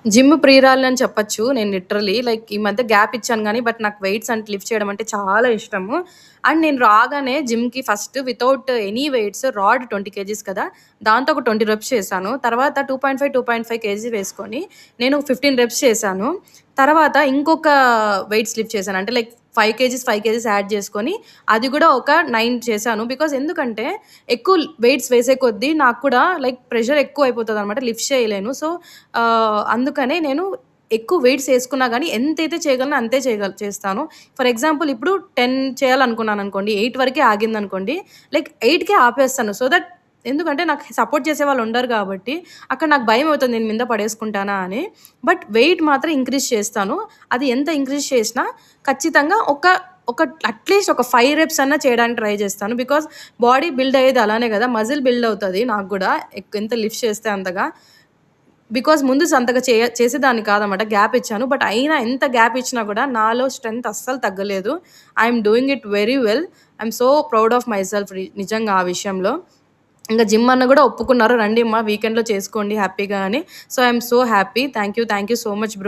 Gym ప్రియురాలిని చెప్పొచ్చు. నేను literally ఈ మధ్య గ్యాప్ ఇచ్చాను గానీ, బట్ నాకు వెయిట్స్ అంటే లిఫ్ట్ చేయడం అంటే చాలా ఇష్టము. అండ్ నేను రాగానే జిమ్‌కి first without any weights rod 20 kgs కదా! దాంతో ఒక 20 రెప్స్ చేశాను. తర్వాత 2.5 కేజీ వేసుకొని నేను 15 రెప్స్ చేశాను. తర్వాత ఇంకొక వెయిట్స్ లిఫ్ట్ చేశాను. అంటే 5 కేజీస్ యాడ్ చేసుకొని అది కూడా ఒక 9 చేశాను. బికాజ్ ఎందుకంటే ఎక్కువ వెయిట్స్ వేసే కొద్దీ నాకు కూడా ప్రెషర్ ఎక్కువ అయిపోతదనమాట. లిఫ్ట్ చేయలేను. సో, అందుకనే నేను ఎక్కువ వెయిట్స్ ఏసుకున్నా గానీ ఎంతైతే చేయగలనో అంతే చేస్తాను. ఫర్ ఎగ్జాంపుల్ ఇప్పుడు 10 చేయాలనుకున్నాననుకోండి, 8 వరకే ఆగిందనుకోండి, 8కే ఆపేస్తాను. సో దట్ ఎందుకంటే నాకు సపోర్ట్ చేసేవాళ్ళు ఉండరు గాబట్టి, అక్కడ నాకు భయమవుతుంది నేను మీద పడేసుకుంటానా అని. బట్ వెయిట్ మాత్రం ఇంక్రీజ్ చేస్తాను. అది ఎంత ఇంక్రీజ్ చేసినా ఖచ్చితంగా ఒక అట్‌లీస్ట్ ఒక 5 రెప్స్ అన్నా చేయడానికి ట్రై చేస్తాను. బికాజ్ బాడీ బిల్డ్ అయ్యేది అలానే గదా! మజిల్ బిల్డ్ అవుతది నాకు గూడా. ఎంత లిఫ్ట్ చేస్తే అంతగా. బికాజ్ ముందు అంతగా చేసేదాన్ని కాదనమాట. గ్యాప్ ఇచ్చాను. బట్ అయినా ఎంత గ్యాప్ ఇచ్చినా కూడా నాలో స్ట్రెంత్ అస్సలు తగ్గలేదు. I'm doing it very well. I'm so proud of my self నిజంగా ఆ విషయంలో. ఇంక జిమ్ అన్న గూడా ఒప్పుకున్నారు. రండి అమ్మా వీకెండ్‌లో చేసుకోండి హ్యాపీగా అని. So, I'm so happy. Thank you so much bro.